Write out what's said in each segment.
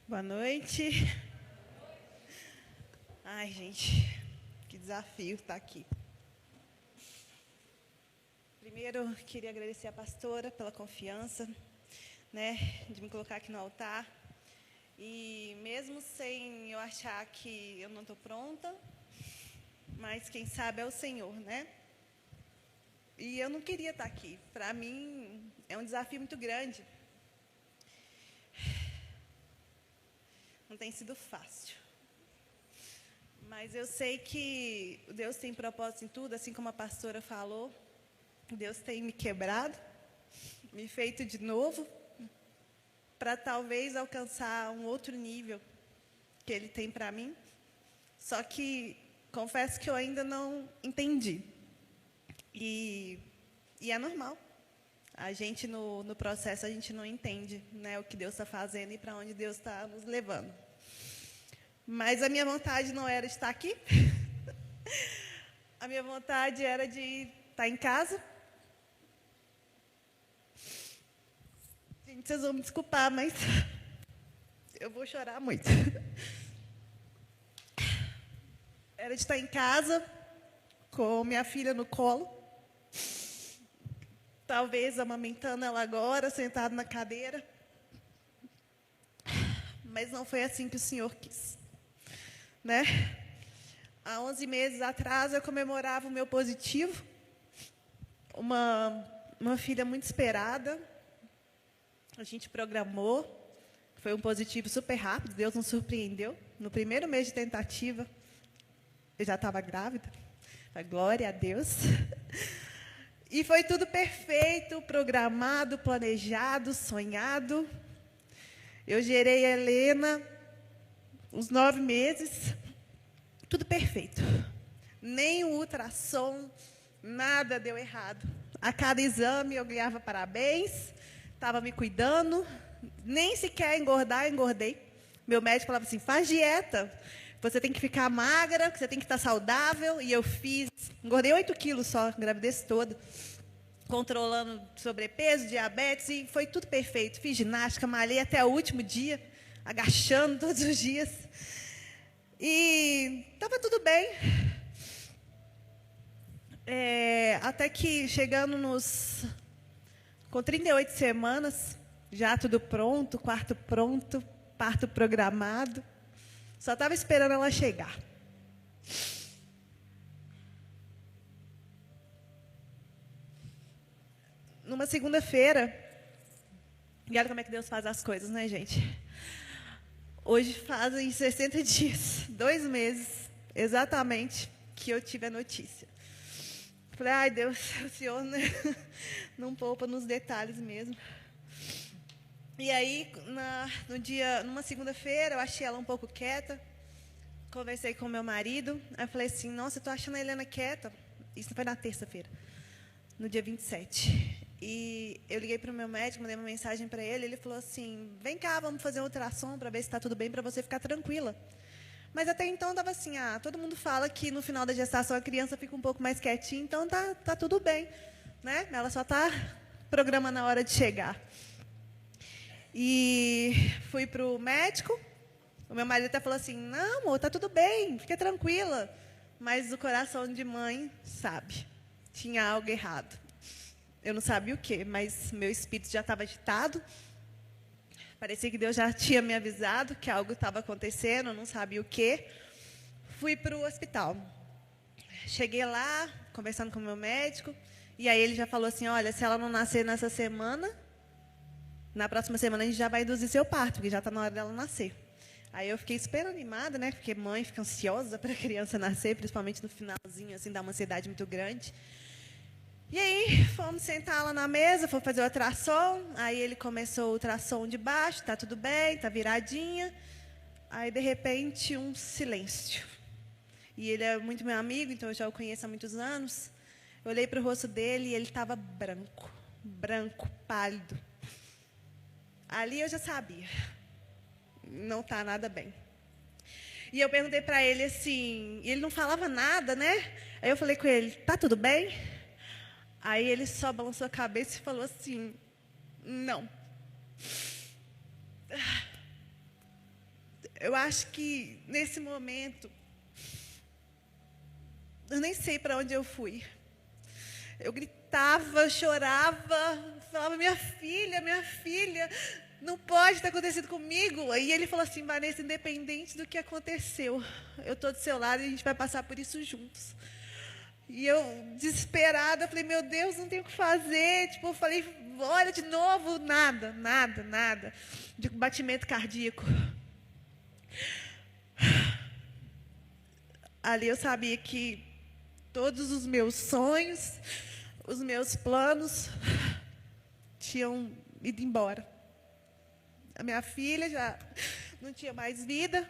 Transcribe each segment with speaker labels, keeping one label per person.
Speaker 1: Boa noite. Ai, gente, que desafio estar aqui. Primeiro, queria agradecer a pastora pela confiança, de me colocar aqui no altar. E mesmo sem eu achar que eu não estou pronta, mas quem sabe é o Senhor, né? E eu não queria estar aqui. Para mim, é um desafio muito grande. Não tem sido fácil. Mas eu sei que Deus tem propósito em tudo, assim como a pastora falou. Deus tem me quebrado, me feito de novo, para talvez alcançar um outro nível que Ele tem para mim. Só que confesso que eu ainda não entendi. E é normal. A gente, no processo, a gente não entende, né, o que Deus está fazendo e para onde Deus está nos levando. Mas a minha vontade não era estar aqui. A minha vontade era de estar em casa. Gente, vocês vão me desculpar, mas eu vou chorar muito. Era de estar em casa, com minha filha no colo. Talvez amamentando ela agora, sentada na cadeira. Mas não foi assim que o Senhor quis. Né? Há 11 meses atrás, eu comemorava o meu positivo. Uma filha muito esperada. A gente programou. Foi um positivo super rápido. Deus nos surpreendeu. No primeiro mês de tentativa, eu já estava grávida. Glória a Deus. E foi tudo perfeito, programado, planejado, sonhado. Eu gerei a Helena uns 9 meses, tudo perfeito. Nem o ultrassom, nada deu errado. A cada exame eu ganhava parabéns, estava me cuidando, nem sequer engordei. Meu médico falava assim, faz dieta, você tem que ficar magra, você tem que estar saudável. E eu fiz, engordei 8 quilos só, a gravidez toda. Controlando sobrepeso, diabetes, e foi tudo perfeito. Fiz ginástica, malhei até o último dia, agachando todos os dias. E estava tudo bem. Até que chegando com 38 semanas, já tudo pronto, quarto pronto, parto programado. Só estava esperando ela chegar. Numa segunda-feira, e olha como é que Deus faz as coisas, né, gente? Hoje fazem 60 dias, 2 meses, exatamente, que eu tive a notícia. Falei, ai, Deus, o Senhor, né, não poupa nos detalhes mesmo. E aí, numa segunda-feira, eu achei ela um pouco quieta. Conversei com meu marido. Aí eu falei assim, nossa, eu estou achando a Helena quieta. Isso foi na terça-feira, no dia 27. E eu liguei para o meu médico, mandei uma mensagem para ele. Ele falou assim, vem cá, vamos fazer um ultrassom para ver se está tudo bem, para você ficar tranquila. Mas até então estava assim, todo mundo fala que no final da gestação a criança fica um pouco mais quietinha, então tá tudo bem, né? Ela só está programando a hora de chegar. E fui para o médico. O meu marido até falou assim, não, amor, tá tudo bem, fica tranquila. Mas o coração de mãe sabe, tinha algo errado. Eu não sabia o quê, mas meu espírito já estava agitado. Parecia que Deus já tinha me avisado que algo estava acontecendo, eu não sabia o quê. Fui para o hospital. Cheguei lá, conversando com o meu médico, e aí ele já falou assim, olha, se ela não nascer nessa semana, na próxima semana a gente já vai induzir seu parto, porque já está na hora dela nascer. Aí eu fiquei super animada, né? Porque mãe fica ansiosa para a criança nascer, principalmente no finalzinho, assim, dá uma ansiedade muito grande. E aí, fomos sentar lá na mesa, fomos fazer o ultrassom. Aí ele começou o ultrassom de baixo, tá tudo bem, tá viradinha. Aí, de repente, um silêncio. E ele é muito meu amigo, então eu já o conheço há muitos anos. Eu olhei para o rosto dele e ele estava branco, pálido. Ali eu já sabia, não está nada bem. E eu perguntei para ele assim, e ele não falava nada, né? Aí eu falei com ele, tá tudo bem? Aí ele só balançou a cabeça e falou assim, não. Eu acho que, nesse momento, eu nem sei para onde eu fui. Eu gritava, chorava, falava, minha filha, não pode ter acontecido comigo. E ele falou assim, Vanessa, independente do que aconteceu, eu estou do seu lado e a gente vai passar por isso juntos. E eu, desesperada, falei, meu Deus, não tenho o que fazer. Tipo, eu falei, olha de novo, nada. De batimento cardíaco. Ali eu sabia que todos os meus sonhos, os meus planos tinham ido embora. A minha filha já não tinha mais vida.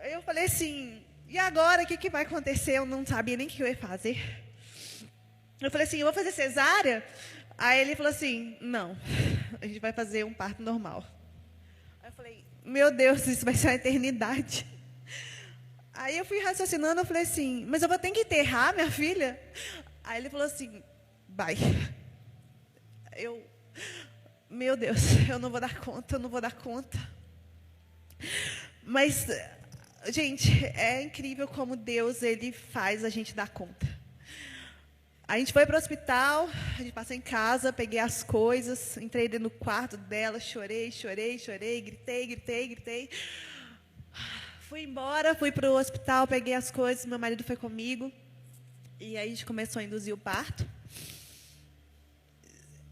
Speaker 1: Eu falei assim, e agora, o que vai acontecer? Eu não sabia nem o que eu ia fazer. Eu falei assim, eu vou fazer cesárea? Aí ele falou assim, não, a gente vai fazer um parto normal. Aí eu falei, meu Deus, isso vai ser uma eternidade. Aí eu fui raciocinando, eu falei assim, mas eu vou ter que enterrar minha filha? Aí ele falou assim, vai. Meu Deus, eu não vou dar conta. Mas, gente, é incrível como Deus, ele faz a gente dar conta. A gente foi para o hospital, a gente passou em casa, peguei as coisas, entrei dentro do quarto dela, chorei, gritei. Fui embora, fui para o hospital, peguei as coisas, meu marido foi comigo. E aí a gente começou a induzir o parto.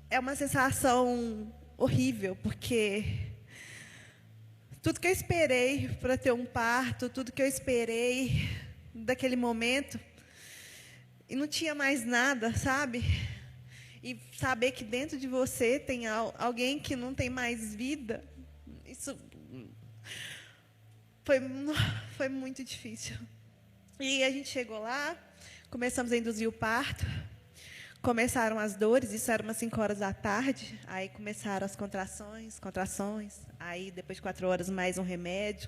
Speaker 1: É uma sensação horrível, porque tudo que eu esperei para ter um parto, tudo que eu esperei daquele momento, e não tinha mais nada, sabe? E saber que dentro de você tem alguém que não tem mais vida, isso foi muito difícil. E a gente chegou lá, começamos a induzir o parto, começaram as dores, isso era umas 5 horas da tarde, aí começaram as contrações, aí depois de 4 horas mais um remédio,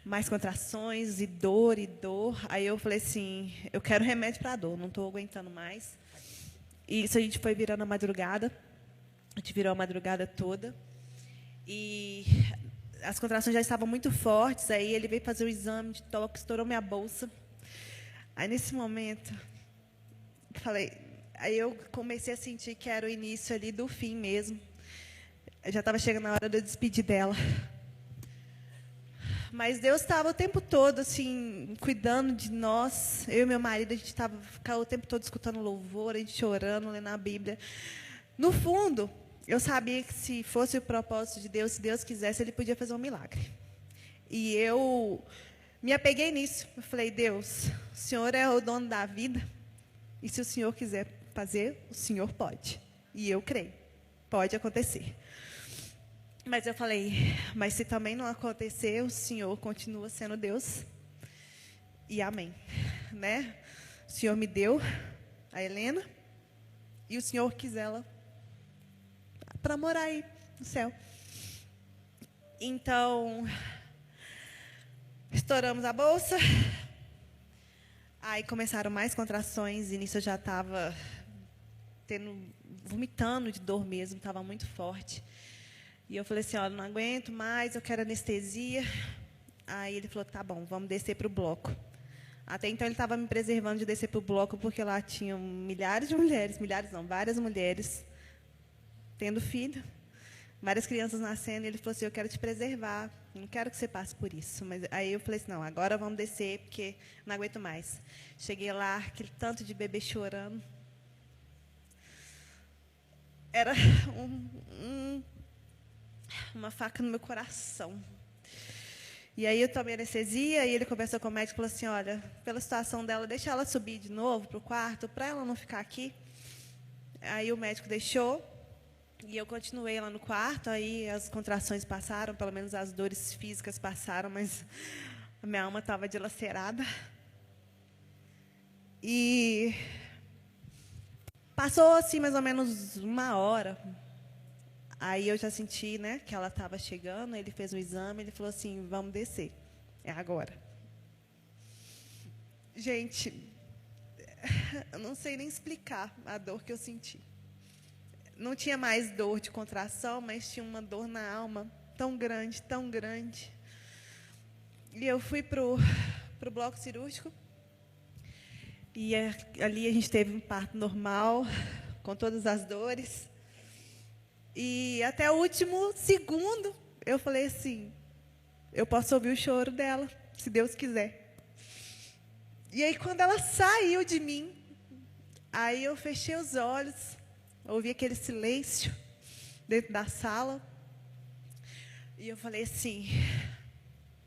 Speaker 1: mais contrações e dor. Aí eu falei assim, eu quero remédio para dor, não estou aguentando mais. E isso a gente foi virando a madrugada, a gente virou a madrugada toda, e as contrações já estavam muito fortes, aí ele veio fazer o exame de toque, estourou minha bolsa. Aí, nesse momento, aí eu comecei a sentir que era o início ali do fim mesmo. Eu já estava chegando a hora de eu despedir dela. Mas Deus estava o tempo todo, assim, cuidando de nós. Eu e meu marido, a gente estava o tempo todo escutando louvor, a gente chorando, lendo a Bíblia. No fundo, eu sabia que se fosse o propósito de Deus, se Deus quisesse, Ele podia fazer um milagre. E eu me apeguei nisso. Eu falei, Deus, o Senhor é o dono da vida. E se o Senhor quiser fazer, o Senhor pode. E eu creio. Pode acontecer. Mas eu falei, mas se também não acontecer, o Senhor continua sendo Deus. E amém. Né? O Senhor me deu a Helena. E o Senhor quis ela para morar aí no céu. Então, estouramos a bolsa. Aí começaram mais contrações. E nisso eu já estava vomitando de dor mesmo. Estava muito forte. E eu falei assim, olha, não aguento mais, eu quero anestesia. Aí ele falou, tá bom, vamos descer para o bloco. Até então ele estava me preservando de descer para o bloco, porque lá tinham milhares de mulheres, várias mulheres tendo filho, várias crianças nascendo. E ele falou assim, eu quero te preservar, não quero que você passe por isso. Mas aí eu falei assim, não, agora vamos descer, porque não aguento mais. Cheguei lá, aquele tanto de bebê chorando. Era uma faca no meu coração. E aí eu tomei anestesia, e ele conversou com o médico e falou assim, olha, pela situação dela, deixa ela subir de novo para o quarto, para ela não ficar aqui. Aí o médico deixou, e eu continuei lá no quarto, aí as contrações passaram, pelo menos as dores físicas passaram, mas a minha alma estava dilacerada. E passou assim mais ou menos 1 hora. Aí eu já senti, né, que ela estava chegando, ele fez um exame, ele falou assim, vamos descer, é agora. Gente, eu não sei nem explicar a dor que eu senti. não tinha mais dor de contração, mas tinha uma dor na alma tão grande, tão grande. E eu fui pro bloco cirúrgico. E ali a gente teve um parto normal, com todas as dores. E até o último segundo, eu falei assim, eu posso ouvir o choro dela, se Deus quiser. E aí, quando ela saiu de mim, aí eu fechei os olhos, ouvi aquele silêncio dentro da sala. E eu falei assim,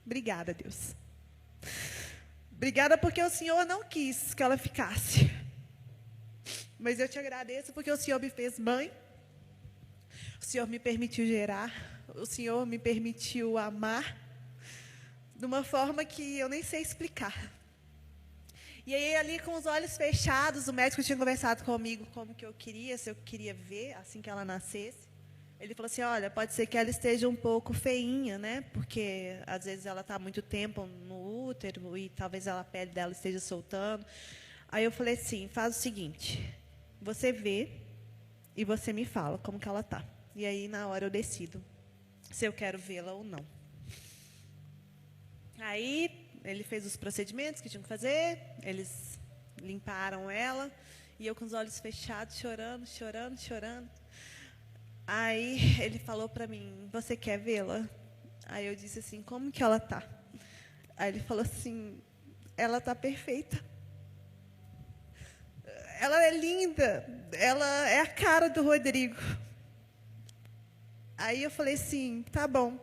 Speaker 1: obrigada, Deus. Obrigada porque o Senhor não quis que ela ficasse. Mas eu te agradeço porque o Senhor me fez mãe. O Senhor me permitiu gerar. O Senhor me permitiu amar. De uma forma que eu nem sei explicar. E aí, ali com os olhos fechados, o médico tinha conversado comigo como que eu queria, se eu queria ver assim que ela nascesse. Ele falou assim, olha, pode ser que ela esteja um pouco feinha, né? Porque, às vezes, ela está há muito tempo no útero e talvez a pele dela esteja soltando. Aí eu falei assim, faz o seguinte, você vê e você me fala como que ela está. E aí, na hora, eu decido se eu quero vê-la ou não. Aí, ele fez os procedimentos que tinham que fazer, eles limparam ela, e eu com os olhos fechados, chorando, chorando, chorando. Aí ele falou para mim, você quer vê-la? Aí eu disse assim, como que ela tá? Aí ele falou assim, ela tá perfeita. Ela é linda, ela é a cara do Rodrigo. Aí eu falei assim, tá bom,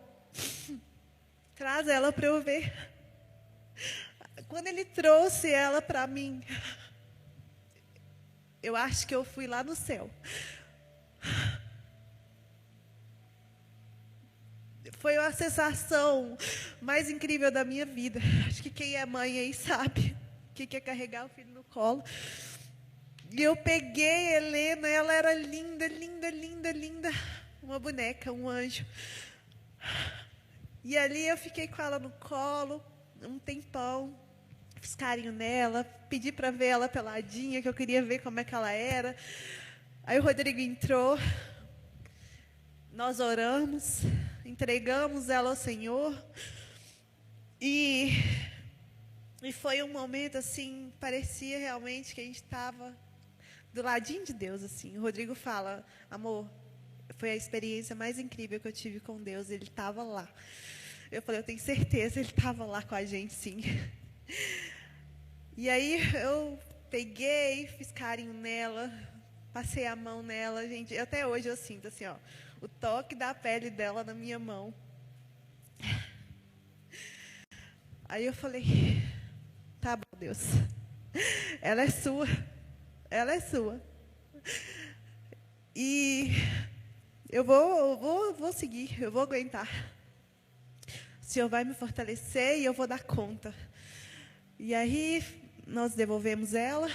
Speaker 1: traz ela para eu ver. Quando ele trouxe ela para mim, eu acho que eu fui lá no céu. Foi a sensação mais incrível da minha vida. Acho que quem é mãe aí sabe o que é carregar o filho no colo. E eu peguei a Helena, ela era linda, linda, linda, linda. Uma boneca, um anjo. E ali eu fiquei com ela no colo, um tempão. Fiz carinho nela, pedi para ver ela peladinha, que eu queria ver como é que ela era. Aí o Rodrigo entrou. Nós oramos, entregamos ela ao Senhor. E foi um momento, assim, parecia realmente que a gente estava do ladinho de Deus, assim. O Rodrigo fala, amor, foi a experiência mais incrível que eu tive com Deus, ele estava lá. Eu falei, eu tenho certeza, ele estava lá com a gente, sim. E aí eu peguei, fiz carinho nela, passei a mão nela, gente, até hoje eu sinto assim, ó, o toque da pele dela na minha mão. Aí eu falei, tá bom, Deus, ela é sua, ela é sua. E eu vou seguir, eu vou aguentar. O Senhor vai me fortalecer e eu vou dar conta. E aí nós devolvemos ela.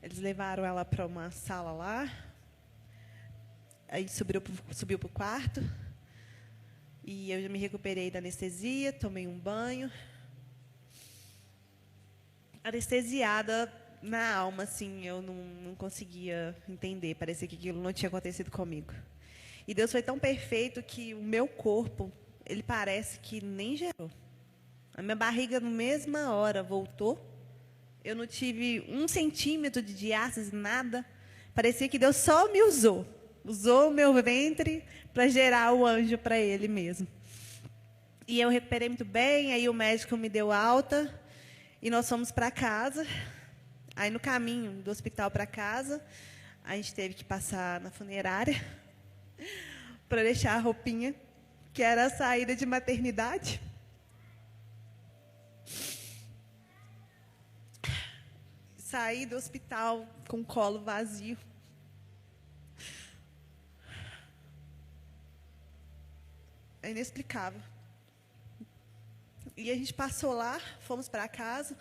Speaker 1: Eles levaram ela para uma sala lá. Aí subiu para o quarto. E eu já me recuperei da anestesia, tomei um banho. Anestesiada na alma, assim, eu não conseguia entender. Parecia que aquilo não tinha acontecido comigo. E Deus foi tão perfeito que o meu corpo, ele parece que nem gerou. A minha barriga, na mesma hora, voltou. Eu não tive 1 centímetro de diástase, nada. Parecia que Deus só me usou. Usou o meu ventre para gerar o anjo para ele mesmo. E eu recuperei muito bem, aí o médico me deu alta e nós fomos para casa. Aí no caminho do hospital para casa, a gente teve que passar na funerária para deixar a roupinha, que era a saída de maternidade. Saí do hospital com o colo vazio. É inexplicável. E a gente passou lá, fomos para casa.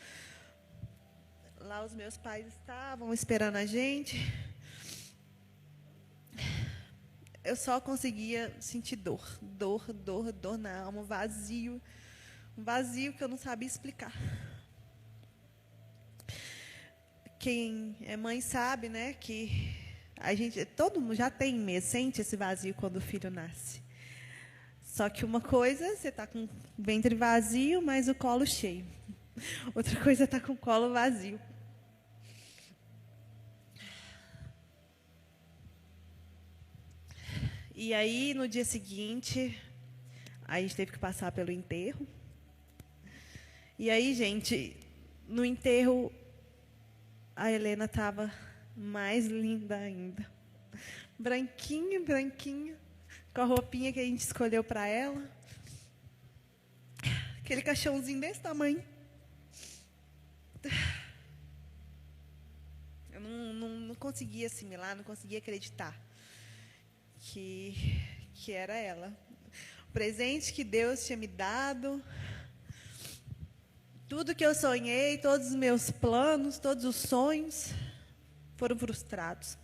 Speaker 1: Lá os meus pais estavam esperando a gente. Eu só conseguia sentir dor na alma, um vazio que eu não sabia explicar. Quem é mãe sabe, né, que A gente, todo mundo já tem mesmo, sente esse vazio quando o filho nasce. Só que uma coisa, você está com o ventre vazio, mas o colo cheio. Outra coisa é estar com o colo vazio. E aí, no dia seguinte, a gente teve que passar pelo enterro. E aí, gente, no enterro, a Helena estava mais linda ainda. Branquinha, branquinha, com a roupinha que a gente escolheu para ela. Aquele caixãozinho desse tamanho. Eu não conseguia assimilar, não conseguia acreditar que era ela. O presente que Deus tinha me dado, tudo que eu sonhei, todos os meus planos, todos os sonhos foram frustrados.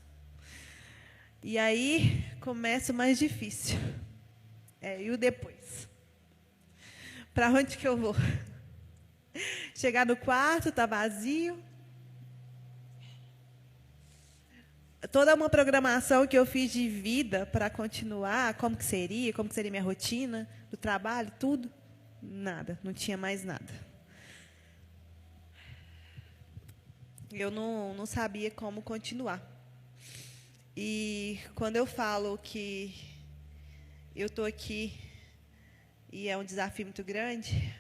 Speaker 1: E aí começa o mais difícil. E o depois. Para onde que eu vou? Chegar no quarto, está vazio. Toda uma programação que eu fiz de vida para continuar, como que seria minha rotina, do trabalho, tudo, nada, não tinha mais nada. Eu não sabia como continuar. E quando eu falo que eu estou aqui e é um desafio muito grande,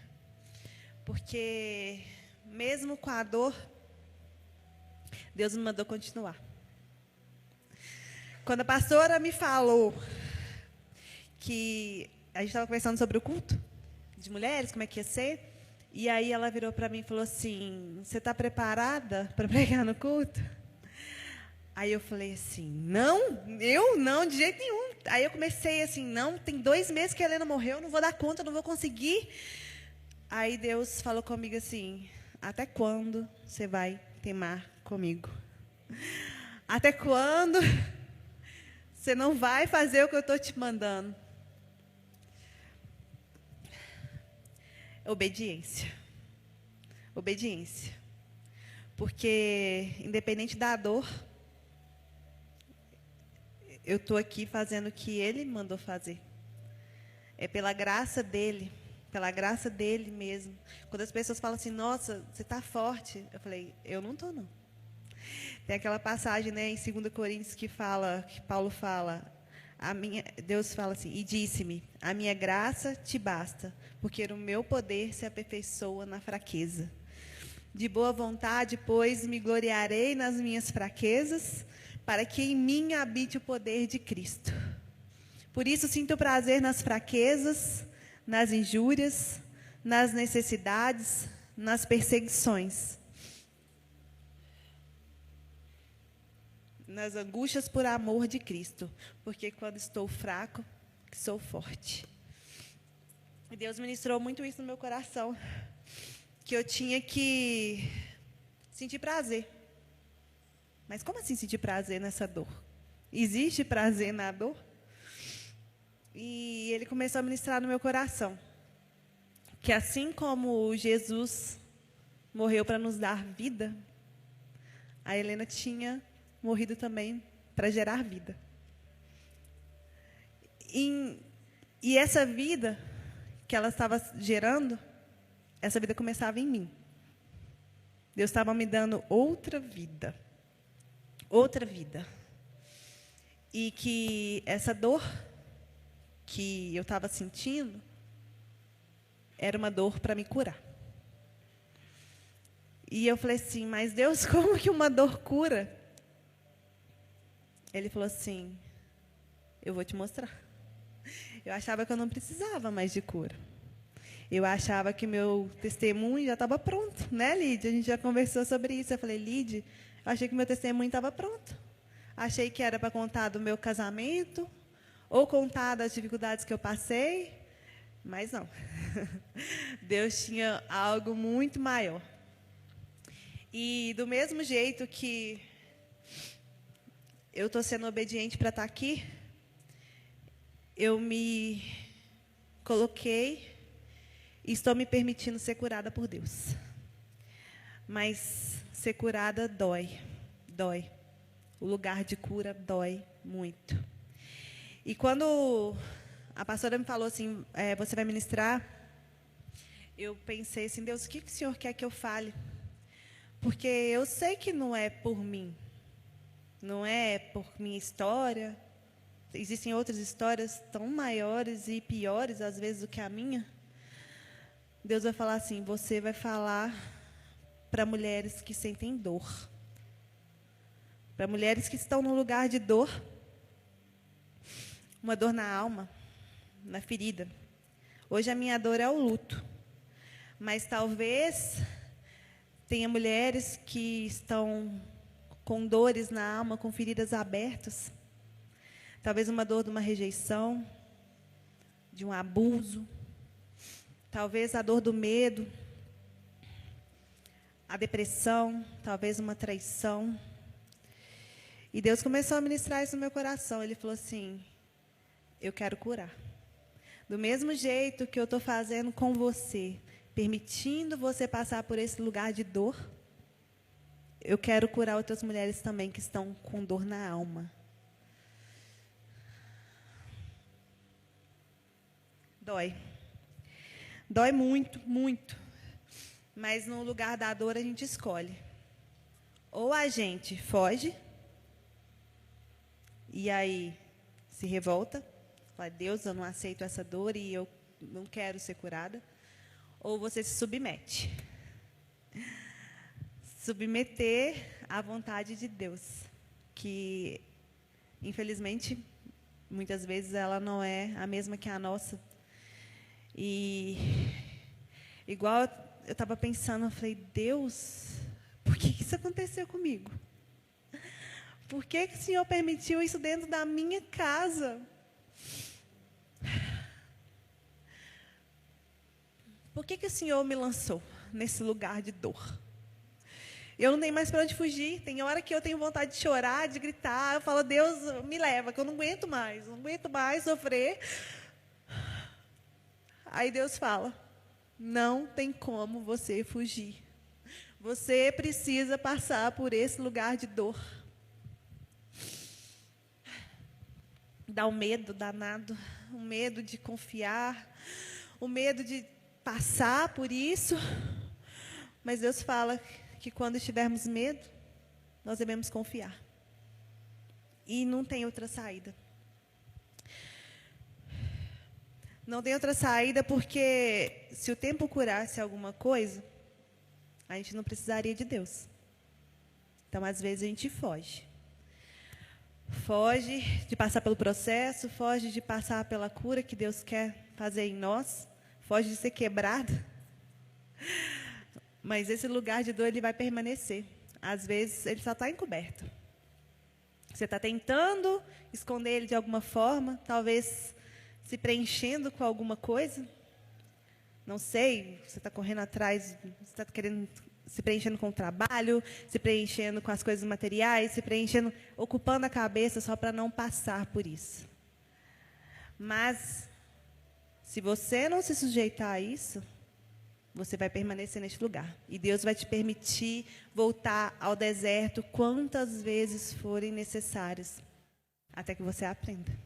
Speaker 1: porque mesmo com a dor, Deus me mandou continuar. Quando a pastora me falou que a gente estava conversando sobre o culto de mulheres, como é que ia ser, e aí ela virou para mim e falou assim, você está preparada para pregar no culto? Aí eu falei assim, eu não, de jeito nenhum. Aí eu comecei assim, não, tem 2 meses que a Helena morreu, não vou dar conta, não vou conseguir. Aí Deus falou comigo assim, até quando você vai teimar comigo? Até quando você não vai fazer o que eu estou te mandando? Obediência. Obediência. Porque, independente da dor, eu estou aqui fazendo o que Ele mandou fazer. É pela graça dEle mesmo. Quando as pessoas falam assim, nossa, você está forte. Eu falei, eu não estou, não. Tem aquela passagem, né, em 2 Coríntios que Paulo fala, Deus fala assim, e disse-me, a minha graça te basta, porque o meu poder se aperfeiçoa na fraqueza. De boa vontade, pois, me gloriarei nas minhas fraquezas, para que em mim habite o poder de Cristo. Por isso sinto prazer nas fraquezas, nas injúrias, nas necessidades, nas perseguições, nas angústias por amor de Cristo, porque quando estou fraco, sou forte. E Deus ministrou muito isso no meu coração, que eu tinha que sentir prazer. Mas como assim sentir prazer nessa dor? Existe prazer na dor? E Ele começou a ministrar no meu coração, que assim como Jesus morreu para nos dar vida, a Helena tinha morrido também para gerar vida. E essa vida que ela estava gerando, essa vida começava em mim. Deus estava me dando outra vida. Outra vida. E que essa dor que eu estava sentindo era uma dor para me curar. E eu falei assim, mas Deus, como que uma dor cura? Ele falou assim, eu vou te mostrar. Eu achava que eu não precisava mais de cura. Eu achava que meu testemunho já estava pronto, né, Lídia? A gente já conversou sobre isso. Eu falei, Lídia, eu achei que meu testemunho estava pronto. Achei que era para contar do meu casamento, ou contar das dificuldades que eu passei, mas não. Deus tinha algo muito maior. E do mesmo jeito que eu estou sendo obediente para estar aqui, eu me coloquei e estou me permitindo ser curada por Deus. Mas ser curada dói. O lugar de cura dói muito. E quando a pastora me falou assim, você vai ministrar, eu pensei assim, Deus, o que o Senhor quer que eu fale? Porque eu sei que não é por mim, não é por minha história. Existem outras histórias tão maiores e piores, às vezes, do que a minha. Deus vai falar assim, você vai falar para mulheres que sentem dor. Para mulheres que estão num lugar de dor. Uma dor na alma, na ferida. Hoje a minha dor é o luto. Mas talvez tenha mulheres que estão com dores na alma, com feridas abertas. Talvez uma dor de uma rejeição, de um abuso. Talvez a dor do medo, a depressão, talvez uma traição. E Deus começou a ministrar isso no meu coração. Ele falou assim, eu quero curar. Do mesmo jeito que eu estou fazendo com você, permitindo você passar por esse lugar de dor, eu quero curar outras mulheres também que estão com dor na alma. Dói. Dói muito, muito. Mas no lugar da dor a gente escolhe. Ou a gente foge, e aí se revolta, fala, Deus, eu não aceito essa dor e eu não quero ser curada. Ou você se submete. Submeter à vontade de Deus, que, infelizmente, muitas vezes ela não é a mesma que a nossa. E, igual eu estava pensando, eu falei, Deus, por que isso aconteceu comigo? Por que o Senhor permitiu isso dentro da minha casa? Por que o Senhor me lançou nesse lugar de dor? Eu não tenho mais para onde fugir. Tem hora que eu tenho vontade de chorar, de gritar. Eu falo, Deus, me leva, que eu não aguento mais. Não aguento mais sofrer. Aí Deus fala, não tem como você fugir. Você precisa passar por esse lugar de dor. Dá um medo danado. O medo de confiar. O medo de passar por isso. Mas Deus fala que quando estivermos medo, nós devemos confiar. E não tem outra saída. Não tem outra saída porque se o tempo curasse alguma coisa, a gente não precisaria de Deus. Então, às vezes, a gente foge. Foge de passar pelo processo, foge de passar pela cura que Deus quer fazer em nós, foge de ser quebrado. Mas esse lugar de dor, ele vai permanecer. Às vezes, ele só está encoberto. Você está tentando esconder ele de alguma forma, talvez se preenchendo com alguma coisa. Não sei, você está correndo atrás, você está querendo se preenchendo com o trabalho, se preenchendo com as coisas materiais, se preenchendo, ocupando a cabeça só para não passar por isso. Mas, se você não se sujeitar a isso, você vai permanecer neste lugar. E Deus vai te permitir voltar ao deserto quantas vezes forem necessárias, até que você aprenda.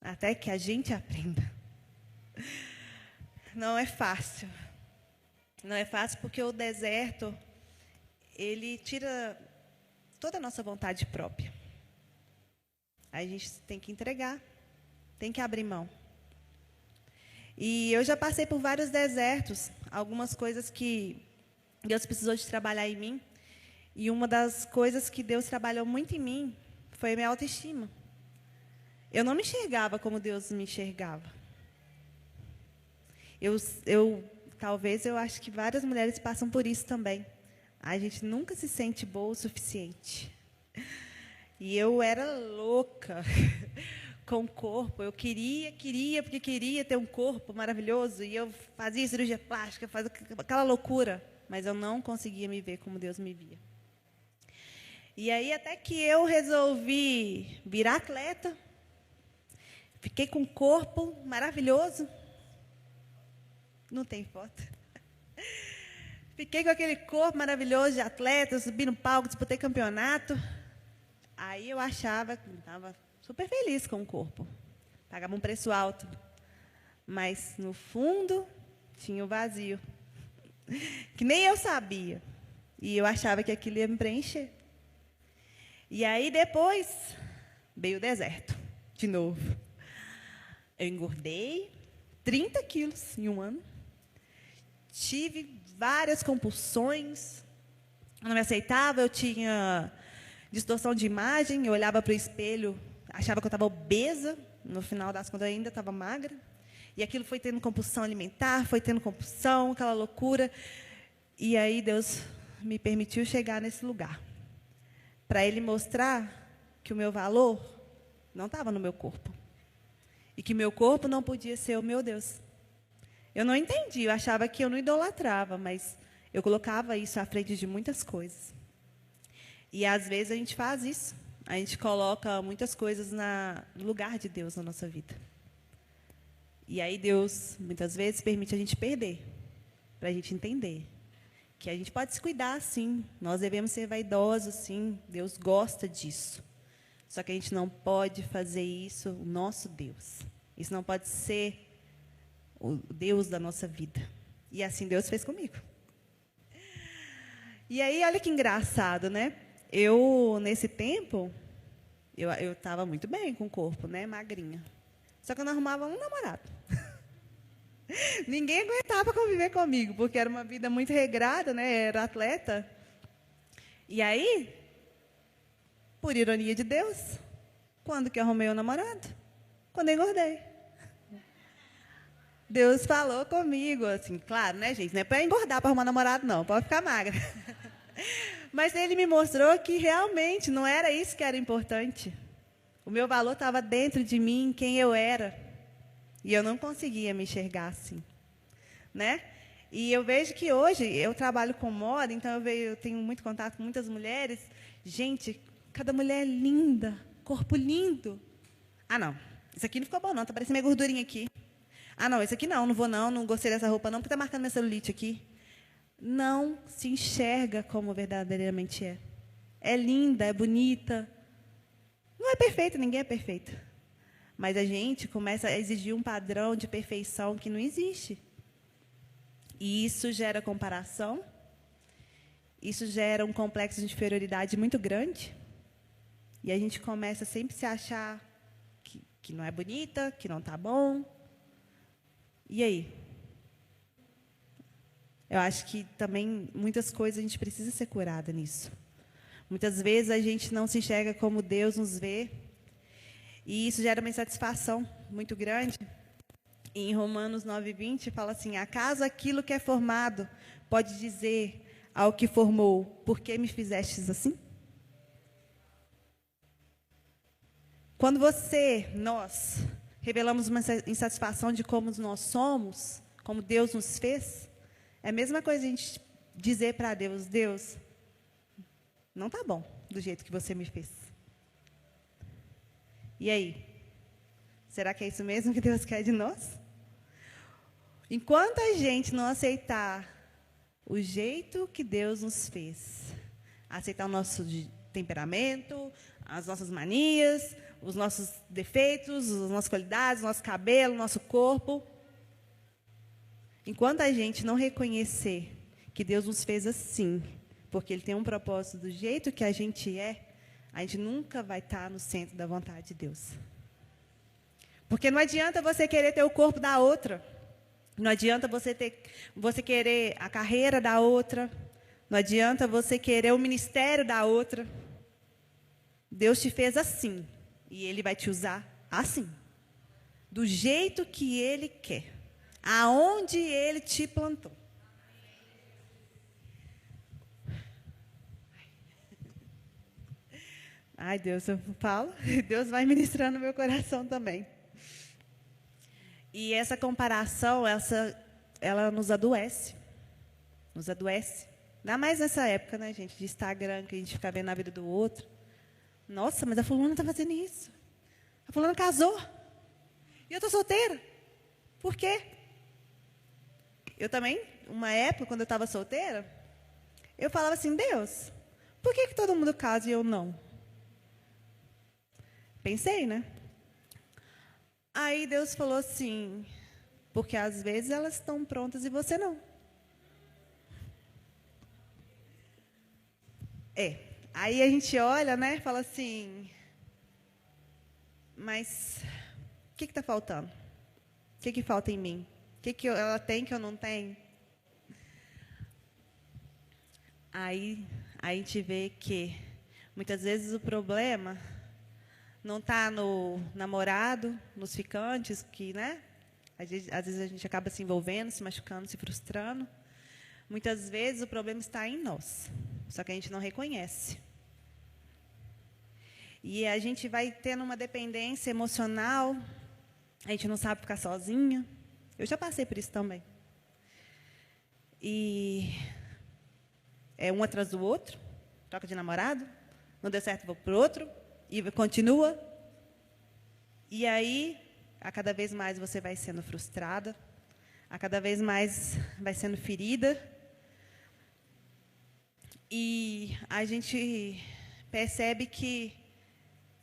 Speaker 1: Até que a gente aprenda. Não é fácil. Não é fácil porque o deserto, ele tira toda a nossa vontade própria. Aí a gente tem que entregar, tem que abrir mão. E eu já passei por vários desertos, algumas coisas que Deus precisou de trabalhar em mim. E uma das coisas que Deus trabalhou muito em mim foi a minha autoestima. Eu não me enxergava como Deus me enxergava. Talvez eu acho que várias mulheres passam por isso também. A gente nunca se sente boa o suficiente. E eu era louca com o corpo. Eu queria, porque queria ter um corpo maravilhoso. E eu fazia cirurgia plástica, fazia aquela loucura. Mas eu não conseguia me ver como Deus me via. E aí, até que eu resolvi virar atleta, fiquei com um corpo maravilhoso. Não tem foto. Fiquei com aquele corpo maravilhoso de atleta, subi no palco, disputei campeonato. Aí eu achava que estava super feliz com o corpo. Pagava um preço alto. Mas, no fundo, tinha o vazio. Que nem eu sabia. E eu achava que aquilo ia me preencher. E aí, depois, veio o deserto, de novo. Eu engordei 30 quilos em um ano. Tive várias compulsões. Eu não me aceitava, eu tinha distorção de imagem. Eu olhava para o espelho, achava que eu estava obesa. No final das contas, eu ainda estava magra. E aquilo foi tendo compulsão alimentar, foi tendo compulsão, aquela loucura. E aí Deus me permitiu chegar nesse lugar. Para Ele mostrar que o meu valor não estava no meu corpo. E que meu corpo não podia ser o meu Deus. Eu não entendi, eu achava que eu não idolatrava, mas eu colocava isso à frente de muitas coisas. E às vezes a gente faz isso. A gente coloca muitas coisas no lugar de Deus na nossa vida. E aí Deus, muitas vezes, permite a gente perder, para a gente entender que a gente pode se cuidar, sim. Nós devemos ser vaidosos, sim. Deus gosta disso. Só que a gente não pode fazer isso o nosso Deus. Isso não pode ser o Deus da nossa vida. E assim Deus fez comigo. E aí, olha que engraçado, né? Eu, nesse tempo, eu estava muito bem com o corpo, né? Magrinha. Só que eu não arrumava um namorado. Ninguém aguentava conviver comigo, porque era uma vida muito regrada, né? Era atleta. E aí, por ironia de Deus, quando que eu arrumei um namorado? Quando eu engordei. Deus falou comigo, assim, claro, né, gente? Não é para engordar para arrumar namorado, não. Pode ficar magra. Mas Ele me mostrou que realmente não era isso que era importante. O meu valor estava dentro de mim, quem eu era. E eu não conseguia me enxergar assim, né? E eu vejo que hoje eu trabalho com moda, então eu tenho muito contato com muitas mulheres. Gente, cada mulher é linda, corpo lindo. Ah, não, isso aqui não ficou bom não, tá parecendo minha gordurinha aqui. Ah, não, isso aqui não vou não gostei dessa roupa não, porque está marcando minha celulite aqui. Não se enxerga como verdadeiramente é. É linda, é bonita. Não é perfeita, ninguém é perfeito. Mas a gente começa a exigir um padrão de perfeição que não existe. E isso gera comparação. Isso gera um complexo de inferioridade muito grande. E a gente começa sempre a se achar que não é bonita, que não está bom. E aí? Eu acho que também muitas coisas a gente precisa ser curada nisso. Muitas vezes a gente não se enxerga como Deus nos vê. E isso gera uma insatisfação muito grande. E em Romanos 9:20 fala assim: acaso aquilo que é formado pode dizer ao que formou, por que me fizestes assim? Quando nós, revelamos uma insatisfação de como nós somos, como Deus nos fez, é a mesma coisa a gente dizer para Deus: Deus, não está bom do jeito que você me fez. E aí? Será que é isso mesmo que Deus quer de nós? Enquanto a gente não aceitar o jeito que Deus nos fez, aceitar o nosso temperamento, as nossas manias, os nossos defeitos, as nossas qualidades, o nosso cabelo, o nosso corpo, enquanto a gente não reconhecer que Deus nos fez assim, porque Ele tem um propósito do jeito que a gente nunca vai estar no centro da vontade de Deus. Porque não adianta você querer ter o corpo da outra. Não adianta você querer a carreira da outra. Não adianta você querer o ministério da outra. Deus te fez assim. E Ele vai te usar assim. Do jeito que Ele quer. Aonde Ele te plantou. Ai, Deus, eu falo. Deus vai ministrando no meu coração também. E essa comparação, ela nos adoece. Nos adoece. Ainda mais nessa época, né, gente, de Instagram, que a gente fica vendo a vida do outro. Nossa, mas a fulana está fazendo isso. A fulana casou. E eu estou solteira. Por quê? Eu também, uma época, quando eu estava solteira, eu falava assim: Deus, por que todo mundo casa e eu não? Pensei, né? Aí Deus falou assim, porque às vezes elas estão prontas e você não. Aí a gente olha, né, e fala assim, mas o que está faltando? O que falta em mim? O que ela tem que eu não tenho? Aí a gente vê que muitas vezes o problema não está no namorado, nos ficantes, que, né? Às vezes a gente acaba se envolvendo, se machucando, se frustrando. Muitas vezes o problema está em nós, só que a gente não reconhece. E a gente vai tendo uma dependência emocional, a gente não sabe ficar sozinha. Eu já passei por isso também. E é um atrás do outro, troca de namorado, não deu certo, vou para o outro, e continua. E aí, a cada vez mais você vai sendo frustrada, a cada vez mais vai sendo ferida. E a gente percebe que,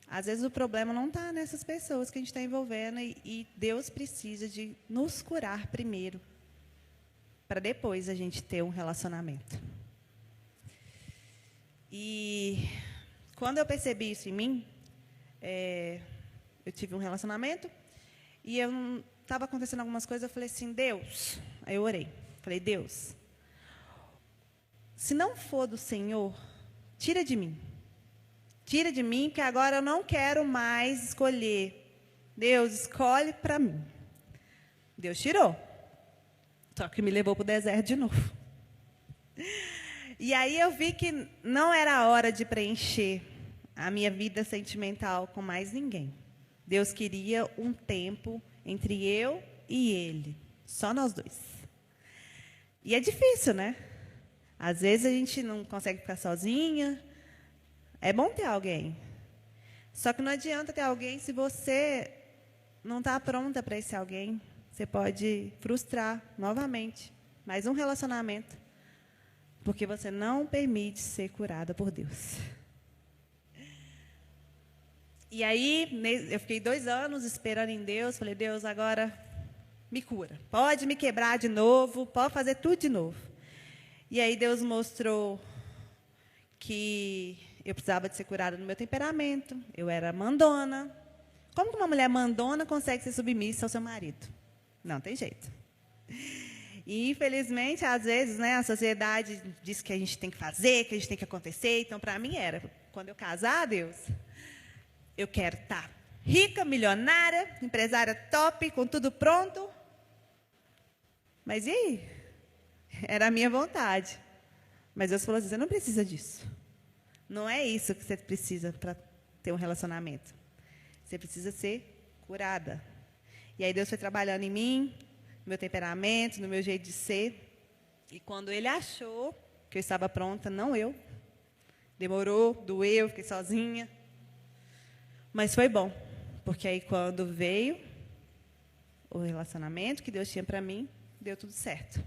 Speaker 1: às vezes, o problema não está nessas pessoas que a gente está envolvendo, e Deus precisa de nos curar primeiro, para depois a gente ter um relacionamento. E quando eu percebi isso em mim, eu tive um relacionamento e estava acontecendo algumas coisas, eu falei assim, Deus, aí eu orei, falei, Deus, se não for do Senhor, tira de mim, porque agora eu não quero mais escolher. Deus, escolhe para mim. Deus tirou, só que me levou para o deserto de novo. E aí eu vi que não era a hora de preencher a minha vida sentimental com mais ninguém. Deus queria um tempo entre eu e Ele, só nós dois. E é difícil, né? Às vezes a gente não consegue ficar sozinha. É bom ter alguém. Só que não adianta ter alguém se você não está pronta para esse alguém. Você pode frustrar novamente mais um relacionamento, porque você não permite ser curada por Deus. E aí, eu fiquei 2 anos esperando em Deus. Falei, Deus, agora me cura. Pode me quebrar de novo, pode fazer tudo de novo. E aí Deus mostrou que eu precisava de ser curada no meu temperamento. Eu era mandona. Como que uma mulher mandona consegue ser submissa ao seu marido? Não tem jeito. E, infelizmente, às vezes, né, a sociedade diz que a gente tem que fazer, que a gente tem que acontecer. Então, para mim, era, quando eu casar, Deus, eu quero estar rica, milionária, empresária top, com tudo pronto. Mas e aí? Era a minha vontade. Mas Deus falou assim, você não precisa disso. Não é isso que você precisa para ter um relacionamento. Você precisa ser curada. E aí Deus foi trabalhando em mim, no meu temperamento, no meu jeito de ser. E quando Ele achou que eu estava pronta, não eu. Demorou, doeu, fiquei sozinha. Mas foi bom, porque aí quando veio o relacionamento que Deus tinha para mim, deu tudo certo.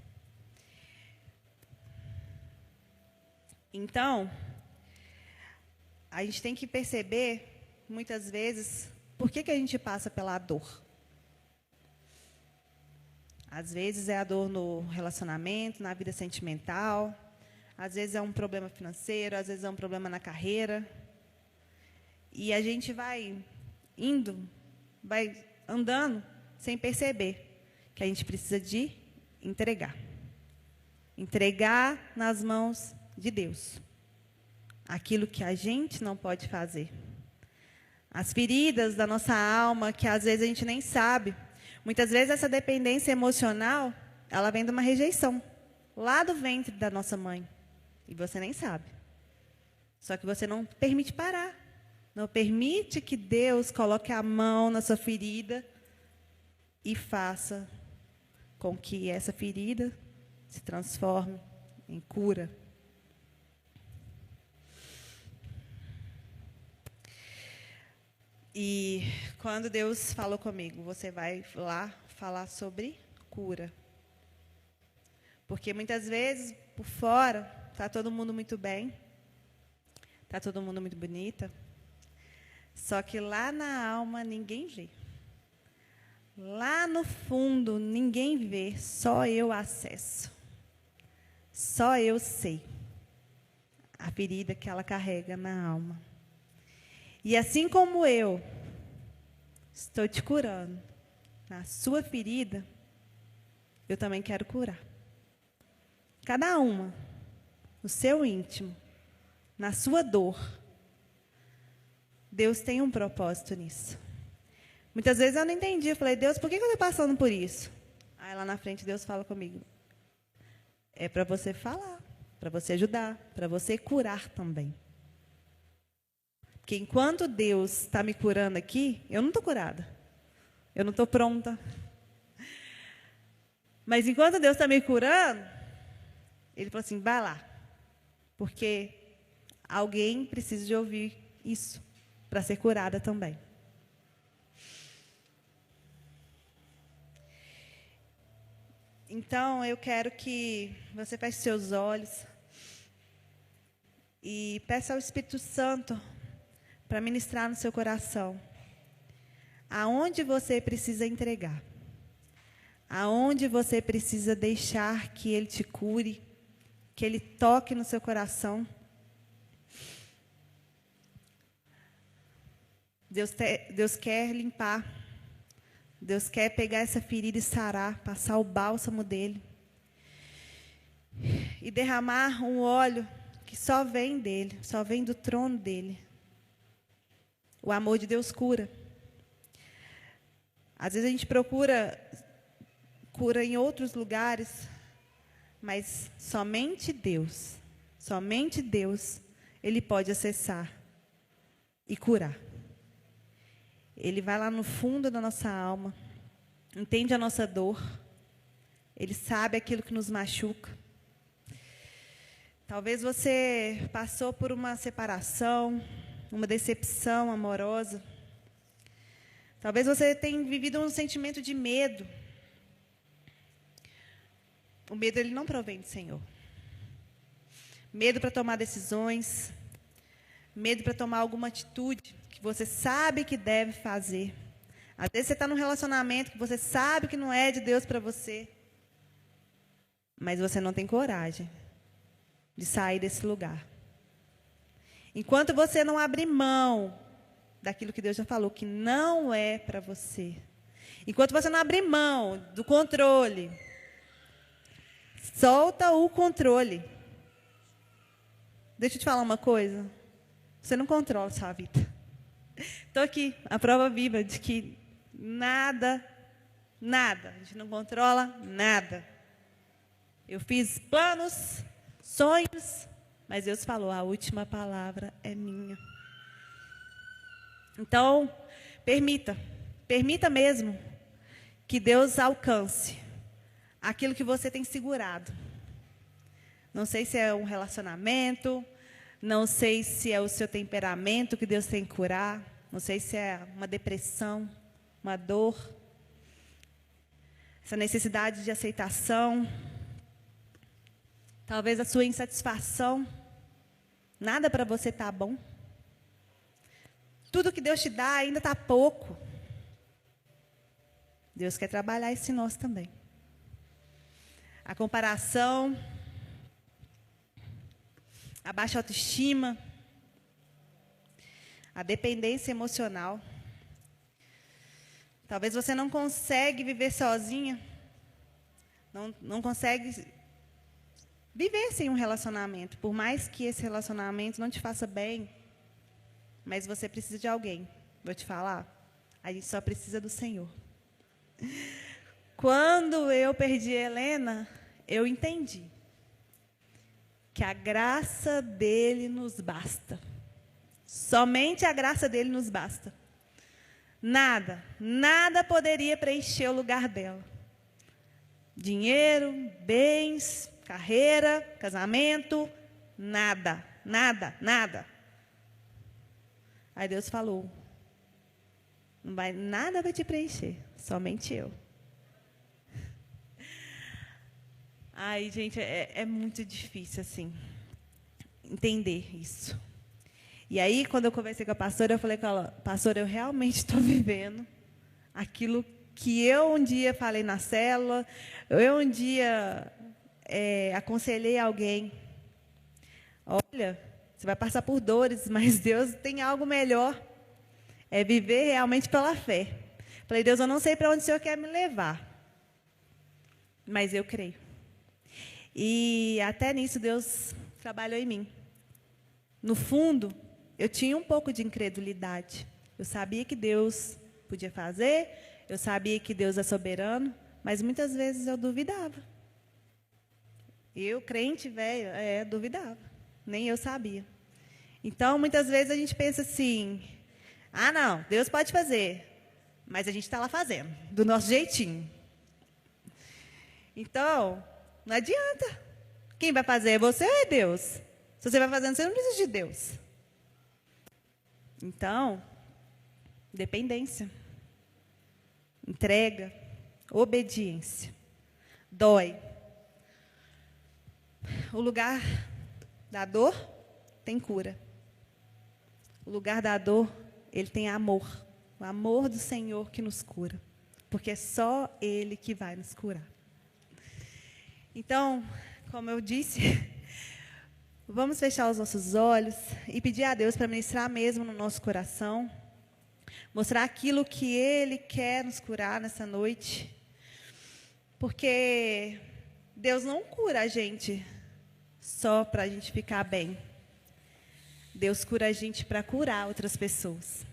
Speaker 1: Então, a gente tem que perceber, muitas vezes, por que a gente passa pela dor. Às vezes é a dor no relacionamento, na vida sentimental, às vezes é um problema financeiro, às vezes é um problema na carreira. E a gente vai vai andando sem perceber que a gente precisa de entregar. Entregar nas mãos de Deus aquilo que a gente não pode fazer. As feridas da nossa alma, que às vezes a gente nem sabe. Muitas vezes essa dependência emocional, ela vem de uma rejeição, lá do ventre da nossa mãe. E você nem sabe. Só que você não permite parar. Não permite que Deus coloque a mão na sua ferida e faça com que essa ferida se transforme em cura. E quando Deus falou comigo, você vai lá falar sobre cura. Porque muitas vezes, por fora, está todo mundo muito bem, está todo mundo muito bonita, Só que lá na alma ninguém vê. Lá no fundo ninguém vê, só eu acesso. Só eu sei a ferida que ela carrega na alma. E assim como eu estou te curando na sua ferida, eu também quero curar. Cada uma, no seu íntimo, na sua dor. Deus tem um propósito nisso. Muitas vezes eu não entendi. Eu falei, Deus, por que eu estou passando por isso? Aí lá na frente Deus fala comigo. É para você falar, para você ajudar, para você curar também. Porque enquanto Deus está me curando aqui, eu não estou curada. Eu não estou pronta. Mas enquanto Deus está me curando, Ele falou assim, vai lá. Porque alguém precisa de ouvir isso para ser curada também. Então, eu quero que você feche seus olhos e peça ao Espírito Santo para ministrar no seu coração. Aonde você precisa entregar. Aonde você precisa deixar que Ele te cure, que Ele toque no seu coração. Deus quer limpar. Deus quer pegar essa ferida e sarar, passar o bálsamo dele. E derramar um óleo que só vem dele, só vem do trono dele. O amor de Deus cura. Às vezes a gente procura cura em outros lugares, mas somente Deus, Ele pode acessar e curar. Ele vai lá no fundo da nossa alma, entende a nossa dor, Ele sabe aquilo que nos machuca. Talvez você passou por uma separação, uma decepção amorosa. Talvez você tenha vivido um sentimento de medo. O medo, ele não provém do Senhor. Medo para tomar decisões, medo para tomar alguma atitude que você sabe que deve fazer. Às vezes você está num relacionamento que você sabe que não é de Deus para você, mas você não tem coragem de sair desse lugar. Enquanto você não abrir mão daquilo que Deus já falou que não é para você, enquanto você não abrir mão do controle, solta o controle. Deixa eu te falar uma coisa. Você não controla a sua vida. Estou aqui, a prova viva de que nada, a gente não controla nada. Eu fiz planos, sonhos, mas Deus falou, a última palavra é minha. Então, permita mesmo que Deus alcance aquilo que você tem segurado. Não sei se é um relacionamento, não sei se é o seu temperamento que Deus tem que curar, não sei se é uma depressão, uma dor, essa necessidade de aceitação, talvez a sua insatisfação, nada para você está bom. Tudo que Deus te dá ainda está pouco. Deus quer trabalhar isso em nós também. A comparação, a baixa autoestima, a dependência emocional. Talvez você não consegue viver sozinha, não consegue viver sem um relacionamento, por mais que esse relacionamento não te faça bem, mas você precisa de alguém. Vou te falar, a gente só precisa do Senhor. Quando eu perdi a Helena, eu entendi que a graça dele nos basta. Somente a graça dele nos basta. Nada poderia preencher o lugar dela. Dinheiro, bens, carreira, casamento, nada. Aí Deus falou, nada vai te preencher, somente eu. Ai, gente, é muito difícil, assim, entender isso. E aí, quando eu conversei com a pastora, eu falei com ela, pastora, eu realmente estou vivendo aquilo que eu um dia falei na célula, eu um dia aconselhei alguém. Olha, você vai passar por dores, mas Deus tem algo melhor. É viver realmente pela fé. Falei, Deus, eu não sei para onde o Senhor quer me levar, mas eu creio. E até nisso Deus trabalhou em mim. No fundo, eu tinha um pouco de incredulidade. Eu sabia que Deus podia fazer, eu sabia que Deus é soberano, mas muitas vezes eu duvidava. Eu, crente velho, duvidava. Nem eu sabia. Então, muitas vezes a gente pensa assim, não, Deus pode fazer, mas a gente está lá fazendo, do nosso jeitinho. Então, não adianta. Quem vai fazer é você ou é Deus? Se você vai fazendo, você não precisa de Deus. Então, dependência, entrega, obediência. Dói. O lugar da dor tem cura. O lugar da dor, ele tem amor. O amor do Senhor que nos cura. Porque é só Ele que vai nos curar. Então, como eu disse, vamos fechar os nossos olhos e pedir a Deus para ministrar mesmo no nosso coração. Mostrar aquilo que Ele quer nos curar nessa noite. Porque Deus não cura a gente só para a gente ficar bem. Deus cura a gente para curar outras pessoas.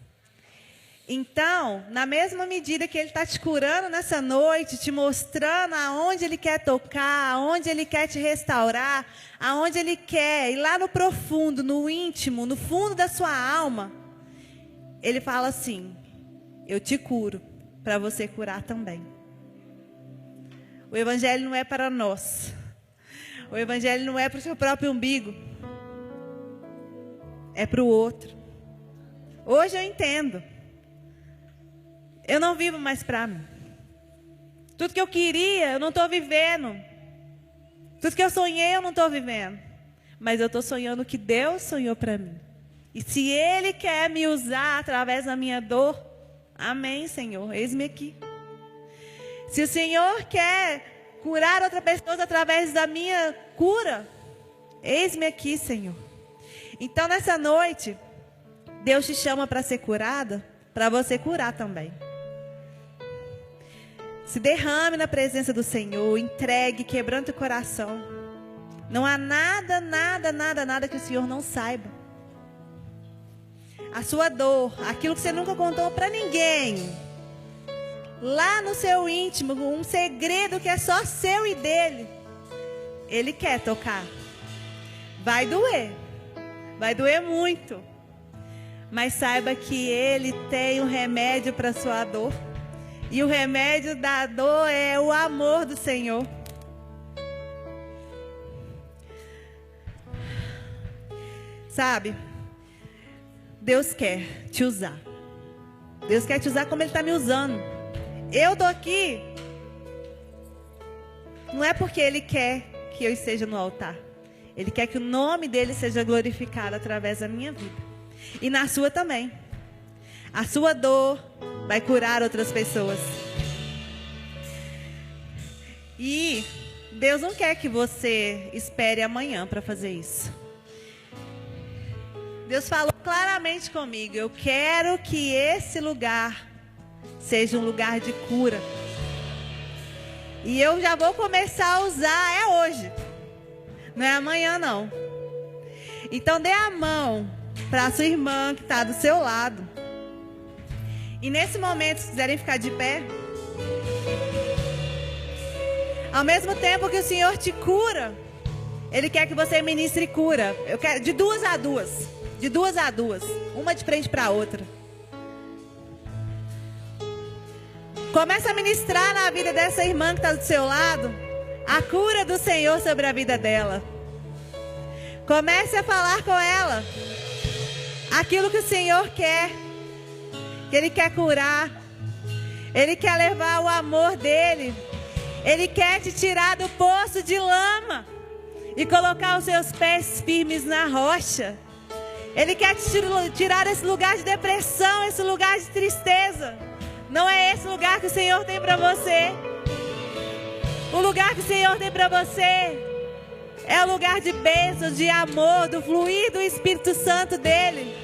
Speaker 1: Então, na mesma medida que Ele está te curando nessa noite, te mostrando aonde Ele quer tocar, aonde Ele quer te restaurar, aonde Ele quer ir lá no profundo, no íntimo, no fundo da sua alma, Ele fala assim, eu te curo, para você curar também. O Evangelho não é para nós. O Evangelho não é para o seu próprio umbigo. É para o outro. Hoje eu entendo. Eu não vivo mais para mim. Tudo que eu queria, eu não estou vivendo. Tudo que eu sonhei, eu não estou vivendo. Mas eu estou sonhando o que Deus sonhou para mim. E se Ele quer me usar através da minha dor, amém, Senhor, eis-me aqui. Se o Senhor quer curar outra pessoa através da minha cura, eis-me aqui, Senhor. Então, nessa noite, Deus te chama para ser curada, para você curar também. Se derrame na presença do Senhor, entregue, quebrante o coração. Não há nada, nada, nada, nada que o Senhor não saiba. A sua dor, aquilo que você nunca contou para ninguém, lá no seu íntimo, um segredo que é só seu e dele, Ele quer tocar. Vai doer muito, mas saiba que Ele tem um remédio para a sua dor. E o remédio da dor é o amor do Senhor. Sabe, Deus quer te usar. Deus quer te usar como Ele está me usando. Eu estou aqui, não é porque Ele quer que eu esteja no altar. Ele quer que o nome dEle seja glorificado através da minha vida. E na sua também. A sua dor vai curar outras pessoas. E Deus não quer que você espere amanhã para fazer isso. Deus falou claramente comigo, eu quero que esse lugar seja um lugar de cura. E eu já vou começar a usar, hoje. Não é amanhã, não. Então dê a mão para a sua irmã que está do seu lado. E nesse momento, se quiserem ficar de pé, ao mesmo tempo que o Senhor te cura, Ele quer que você ministre cura. Eu quero de duas a duas, uma de frente para a outra. Começa a ministrar na vida dessa irmã que está do seu lado a cura do Senhor sobre a vida dela. Comece a falar com ela aquilo que o Senhor quer. Que Ele quer curar. Ele quer levar o amor dEle. Ele quer te tirar do poço de lama e colocar os seus pés firmes na rocha. Ele quer te tirar desse lugar de depressão, esse lugar de tristeza. Não é esse lugar que o Senhor tem para você. O lugar que o Senhor tem para você é o lugar de bênção, de amor, do fluir do Espírito Santo dele.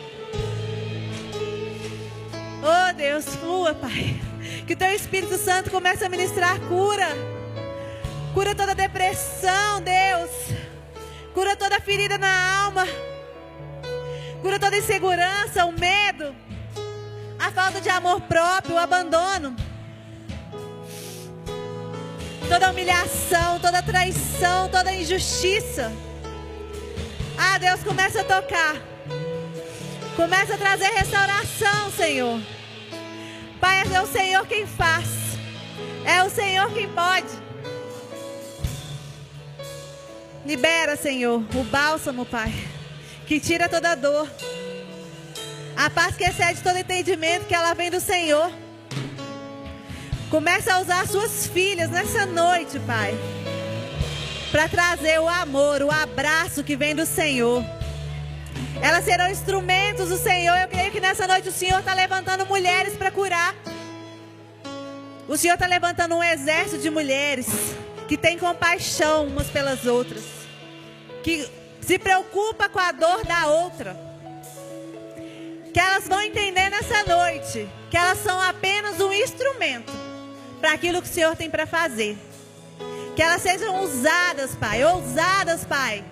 Speaker 1: Oh Deus, flua, Pai. Que o teu Espírito Santo comece a ministrar cura. Cura toda depressão, Deus. Cura toda ferida na alma. Cura toda insegurança, o medo, a falta de amor próprio, o abandono. Toda humilhação, toda traição, toda injustiça. Ah, Deus, começa a tocar. Começa a trazer restauração, Senhor. Pai, é o Senhor quem faz. É o Senhor quem pode. Libera, Senhor, o bálsamo, Pai, que tira toda dor. A paz que excede todo entendimento, que ela vem do Senhor. Começa a usar suas filhas nessa noite, Pai, para trazer o amor, o abraço que vem do Senhor. Elas serão instrumentos do Senhor. Eu creio que nessa noite o Senhor está levantando mulheres para curar. O Senhor está levantando um exército de mulheres que tem compaixão umas pelas outras, que se preocupa com a dor da outra. Que elas vão entender nessa noite que elas são apenas um instrumento para aquilo que o Senhor tem para fazer. Que elas sejam usadas, Pai, ousadas, Pai.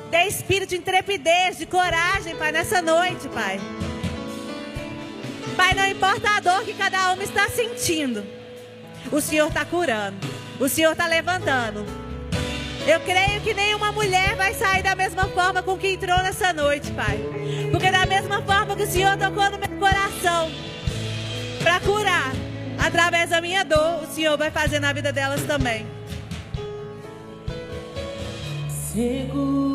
Speaker 1: Dê espírito de intrepidez, de coragem, Pai, nessa noite, Pai. Pai, não importa a dor que cada uma está sentindo, o Senhor está curando, o Senhor está levantando. Eu creio que nenhuma mulher vai sair da mesma forma com que entrou nessa noite, Pai. Porque da mesma forma que o Senhor tocou no meu coração para curar, através da minha dor, o Senhor vai fazer na vida delas também.
Speaker 2: Seguro